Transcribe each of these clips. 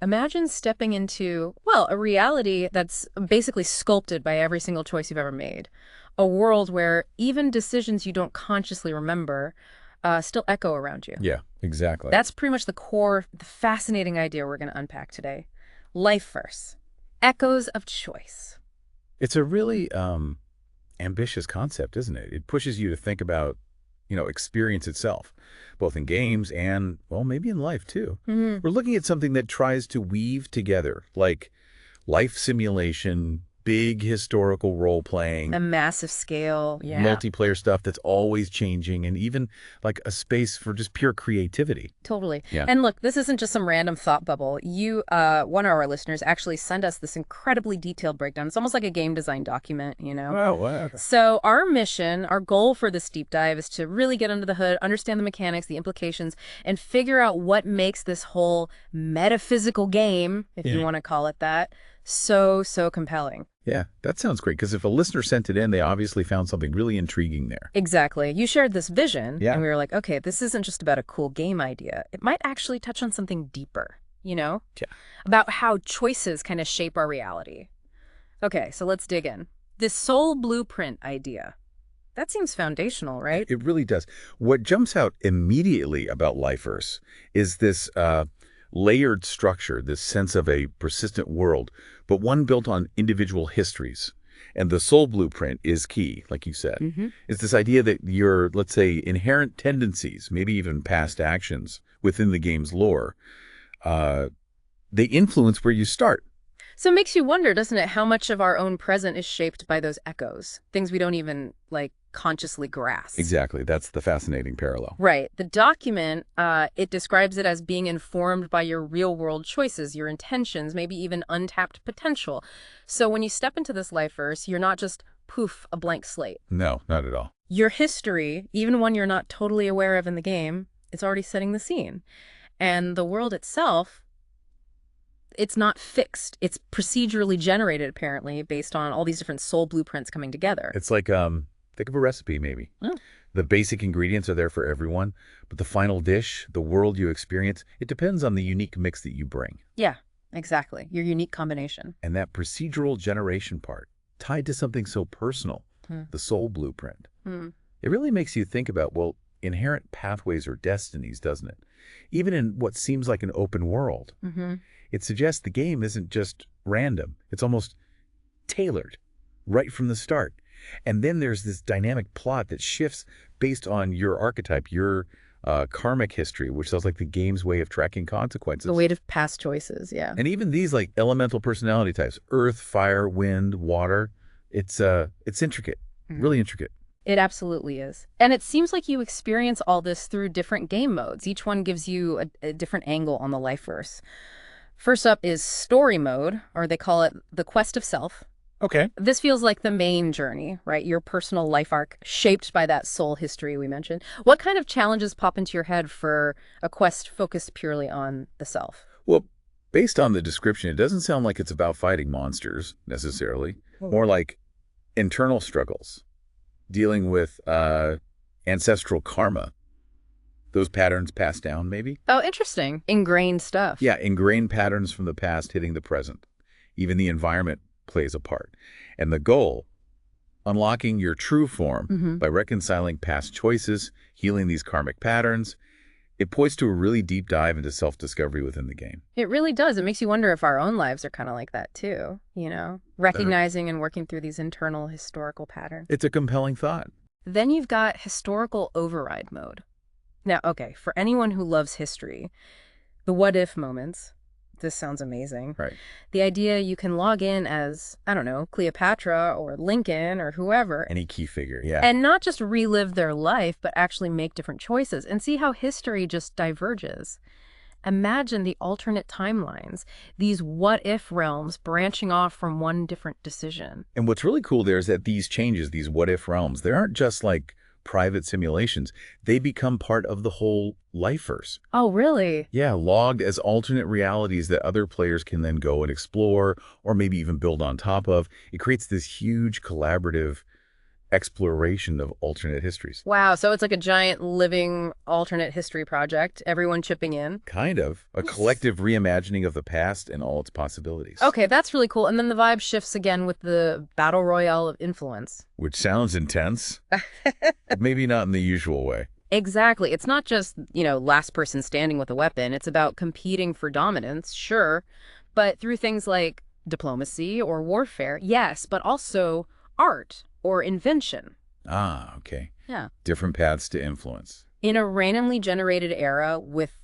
Imagine stepping into, well, a reality that's basically sculpted by every single choice you've ever made. A world where even decisions you don't consciously remember still echo around you. Yeah, exactly. That's pretty much the core, the fascinating idea we're going to unpack today. Life verse. Echoes of choice. It's a really ambitious concept, isn't it? It pushes you to think about, experience itself, both in games and, well, maybe in life too. Hmm. We're looking at something that tries to weave together, like life simulation, big historical A role-playing, massive scale, yeah. multiplayer stuff that's always changing, and even like a space for just pure creativity. Totally. Yeah. And look, this isn't just some random thought bubble. One of our listeners actually sent us this incredibly detailed breakdown. It's almost like a game design document, you know? Oh, wow. So our mission, our goal for this deep dive is to really get under the hood, understand the mechanics, the implications, and figure out what makes this whole metaphysical game, if you Yeah. want to call it that, so compelling. Yeah, that sounds great. Because if a listener sent it in, they obviously found something really intriguing there. Exactly. You shared this vision, Yeah. and we were like, okay, this isn't just about a cool game idea. It might actually touch on something deeper, you know? Yeah. About how choices kind of shape our reality. Okay, so let's dig in. This soul blueprint idea. That seems foundational, right? It really does. What jumps out immediately about Lifers is this layered structure, this sense of a persistent world, but one built on individual histories. And the soul blueprint is key, like you said. Mm-hmm. It's this idea that your, let's say, inherent tendencies, maybe even past actions within the game's lore, uh, they influence where you start. So it makes you wonder, doesn't it, how much of our own present is shaped by those echoes, things we don't even, like, consciously grasp. Exactly. That's the fascinating parallel. Right. The document, it describes it as being informed by your real-world choices, your intentions, maybe even untapped potential. So when you step into this life verse, you're not just, poof, a blank slate. No, not at all. Your history, even one you're not totally aware of in the game, it's already setting the scene. And the world itself, it's not fixed. It's procedurally generated, apparently, based on all these different soul blueprints coming together. It's like, think of a recipe, maybe. Oh. The basic ingredients are there for everyone, but the final dish, the world you experience, it depends on the unique mix that you bring. Yeah, exactly. Your unique combination. And that procedural generation part, tied to something so personal, Hmm. the soul blueprint, Hmm. it really makes you think about, well, inherent pathways or destinies, doesn't it? Even in what seems like an open world, Mm-hmm. it suggests the game isn't just random. It's almost tailored right from the start. And then there's this dynamic plot that shifts based on your archetype, your karmic history, which sounds like the game's way of tracking The consequences. weight of past choices, yeah. And even these like elemental personality types, earth, fire, wind, water, it's intricate, really intricate. It absolutely is. And it seems like you experience all this through different game modes. Each one gives you a different angle on the life verse. First up is story mode, or they call it the quest of self. Okay. This feels like the main journey, right? Your personal life arc shaped by that soul history we mentioned. What kind of challenges pop into your head for a quest focused purely on the self? Well, based on the description, it doesn't sound like it's about fighting monsters necessarily. More like internal struggles, dealing with ancestral karma, those patterns passed down maybe. Oh, interesting. Ingrained stuff. Yeah, ingrained patterns from the past hitting the present. Even the environment plays a part. And the goal, unlocking your true form by reconciling past choices, healing these karmic patterns, it points to a really deep dive into self-discovery within the game. It really does. It makes you wonder if our own lives are kind of like that too, you know, recognizing and working through these internal historical patterns. It's a compelling thought. Then you've got historical override mode. Now, okay, for anyone who loves history, the what if moments, this sounds amazing. Right. The idea you can log in as, I don't know, Cleopatra or Lincoln or whoever, Any key figure, yeah. and not just relive their life, but actually make different choices and see how history just diverges. Imagine the alternate timelines, these what-if realms branching off from one different decision. And what's really cool there is that these changes, these what-if realms, they aren't just like private simulations. They become part of the whole lifeverse. Oh, really? Yeah, logged as alternate realities that other players can then go and explore or maybe even build on top of. It creates this huge collaborative exploration of alternate histories. Wow, so it's like a giant living alternate history project, everyone chipping in. Kind of. A collective reimagining of the past and all its possibilities. Okay, that's really cool. And then the vibe shifts again with the battle royale of influence. Which sounds intense, but maybe not in the usual way. Exactly. It's not just, last person standing with a weapon. It's about competing for dominance, sure, but through things like diplomacy or warfare, yes, but also art or invention. Ah, okay. Yeah. Different paths to influence. In a randomly generated era with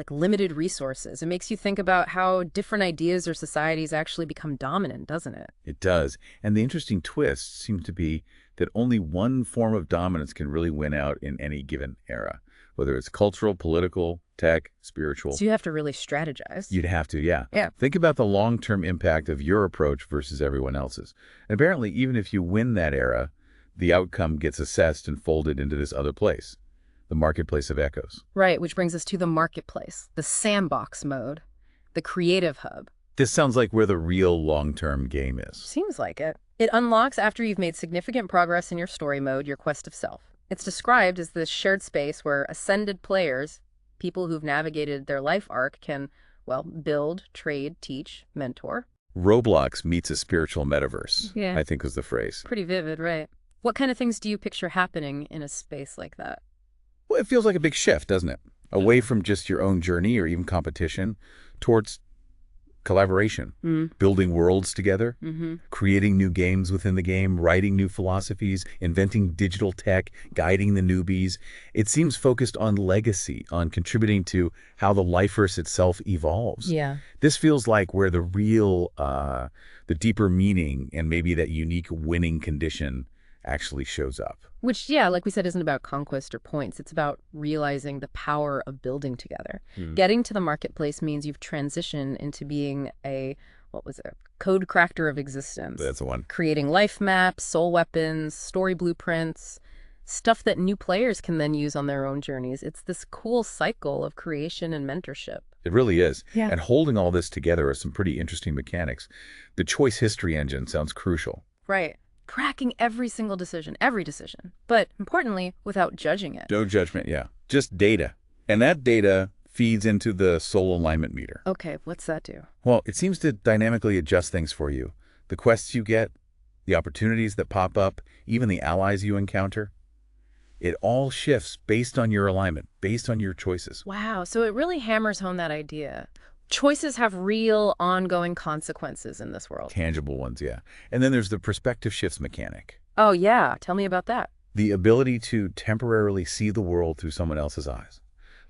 limited resources, it makes you think about how different ideas or societies actually become dominant, doesn't it? It does. And the interesting twist seems to be that only one form of dominance can really win out in any given era, whether it's cultural, political, tech, spiritual. So you have to really strategize. You'd have to, yeah. Yeah. Think about the long-term impact of your approach versus everyone else's. And apparently, even if you win that era, the outcome gets assessed and folded into this other place, the marketplace of echoes. Right, which brings us to the marketplace, the sandbox mode, the creative hub. This sounds like where the real long-term game is. Seems like it. It unlocks after you've made significant progress in your story mode, your quest of self. It's described as this shared space where ascended players, people who've navigated their life arc, can, build, trade, teach, mentor. Roblox meets a spiritual metaverse, Yeah. I think was the phrase. Pretty vivid, right? What kind of things do you picture happening in a space like that? Well, it feels like a big shift, doesn't it? Away from just your own journey or even competition towards collaboration, building worlds together, creating new games within the game, writing new philosophies, inventing digital tech, guiding the newbies. It seems focused on legacy, on contributing to how the Lifeverse itself evolves. Yeah. This feels like where the real, the deeper meaning and maybe that unique winning condition actually shows up. Which, like we said, isn't about conquest or points. It's about realizing the power of building together. Getting to the marketplace means you've transitioned into being a code crafter of existence. That's the one. Creating life maps, soul weapons, story blueprints, stuff that new players can then use on their own journeys. It's this cool cycle of creation and mentorship. It really is. Yeah. And holding all this together are some pretty interesting mechanics. The choice history engine sounds crucial. Right. Tracking every single decision, every decision, but importantly, without judging it. No judgment, yeah. Just data. And that data feeds into the soul alignment meter. Okay, what's that do? Well, it seems to dynamically adjust things for you. The quests you get, the opportunities that pop up, even the allies you encounter. It all shifts based on your alignment, based on your choices. Wow, so it really hammers home that idea. Choices have real, ongoing consequences in this world. Tangible ones, yeah. And then there's the perspective shifts mechanic. Oh, yeah. Tell me about that. The ability to temporarily see the world through someone else's eyes.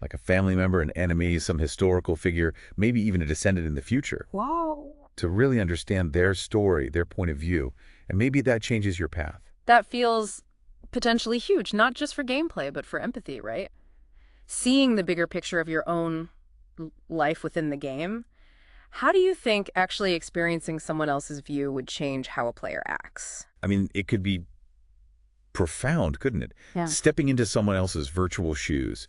Like a family member, an enemy, some historical figure, maybe even a descendant in the future. Whoa. To really understand their story, their point of view. And maybe that changes your path. That feels potentially huge, not just for gameplay, but for empathy, right? Seeing the bigger picture of your own life within the game. How do you think actually experiencing someone else's view would change how a player acts? I mean, it could be profound, couldn't it? Yeah. Stepping into someone else's virtual shoes.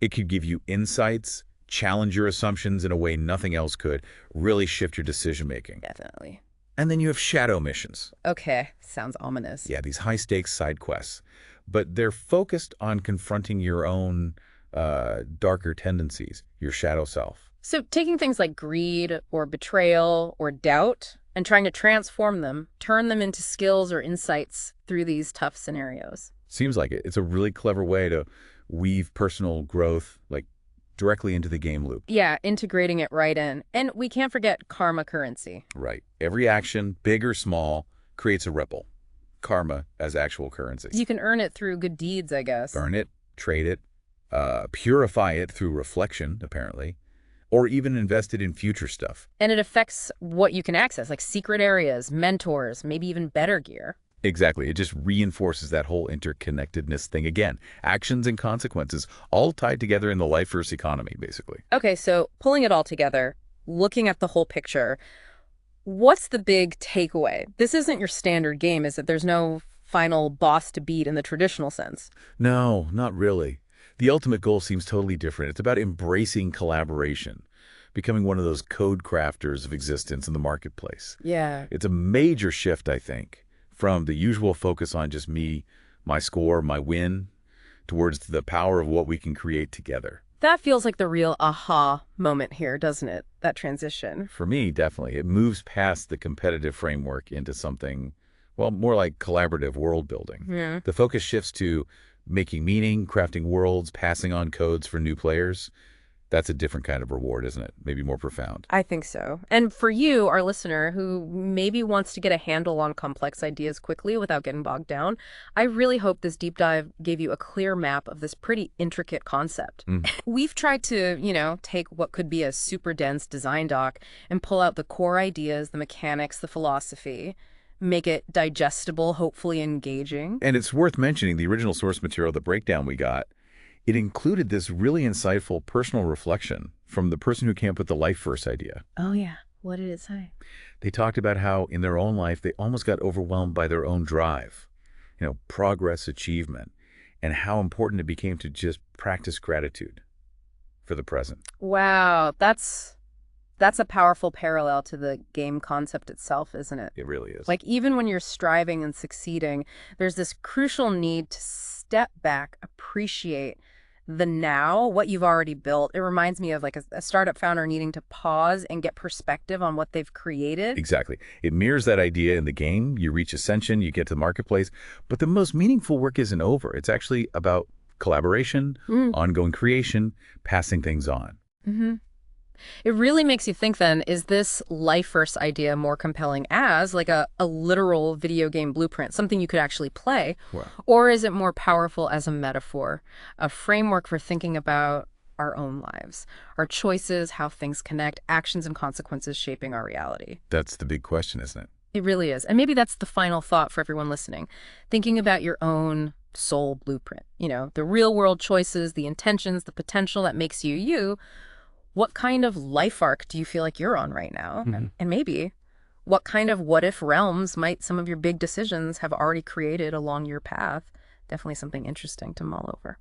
It could give you insights, challenge your assumptions in a way nothing else could, really shift your decision-making. Definitely. And then you have shadow missions. Okay, sounds ominous. Yeah, these high-stakes side quests. But they're focused on confronting your own darker tendencies, your shadow self. So taking things like greed or betrayal or doubt and trying to transform them, turn them into skills or insights through these tough scenarios. Seems like it. It's a really clever way to weave personal growth directly into the game loop. Yeah, integrating it right in. And we can't forget karma currency. Right. Every action, big or small, creates a ripple. Karma as actual currency. You can earn it through good deeds, I guess. Earn it, trade it, purify it through reflection, apparently, or even invest it in future stuff. And it affects what you can access, like secret areas, mentors, maybe even better gear. Exactly. It just reinforces that whole interconnectedness thing again. Actions and consequences, all tied together in the Lifeverse economy, basically. Okay, so pulling it all together, looking at the whole picture, what's the big takeaway? This isn't your standard game, is it? There's no final boss to beat in the traditional sense. No, not really. The ultimate goal seems totally different. It's about embracing collaboration, becoming one of those code crafters of existence in the marketplace. Yeah. It's a major shift, I think, from the usual focus on just me, my score, my win, towards the power of what we can create together. That feels like the real aha moment here, doesn't it? That transition. For me, definitely. It moves past the competitive framework into something, well, more like collaborative world building. Yeah. The focus shifts to making meaning, crafting worlds, passing on codes for new players. That's a different kind of reward, isn't it? Maybe more profound. I think so. And for you, our listener, who maybe wants to get a handle on complex ideas quickly without getting bogged down, I really hope this deep dive gave you a clear map of this pretty intricate concept. We've tried to, take what could be a super dense design doc and pull out the core ideas, the mechanics, the philosophy, make it digestible, hopefully engaging. And it's worth mentioning the original source material, the breakdown we got. It included this really insightful personal reflection from the person who came up with the life first idea. Oh, yeah. What did it say? They talked about how in their own life, they almost got overwhelmed by their own drive, progress, achievement, and how important it became to just practice gratitude for the present. Wow, that's a powerful parallel to the game concept itself, isn't it? It really is. Like, even when you're striving and succeeding, there's this crucial need to step back, appreciate the now, what you've already built. It reminds me of like a startup founder needing to pause and get perspective on what they've created. Exactly. It mirrors that idea in the game. You reach ascension, you get to the marketplace, but the most meaningful work isn't over. It's actually about collaboration, ongoing creation, passing things on. It really makes you think then, is this life first idea more compelling as like a literal video game blueprint, something you could actually play? Wow. Or is it more powerful as a metaphor, a framework for thinking about our own lives, our choices, how things connect, actions and consequences shaping our reality? That's the big question, isn't it? It really is. And maybe that's the final thought for everyone listening. Thinking about your own soul blueprint, the real world choices, the intentions, the potential that makes you you. What kind of life arc do you feel like you're on right now? And maybe what kind of what if realms might some of your big decisions have already created along your path? Definitely something interesting to mull over.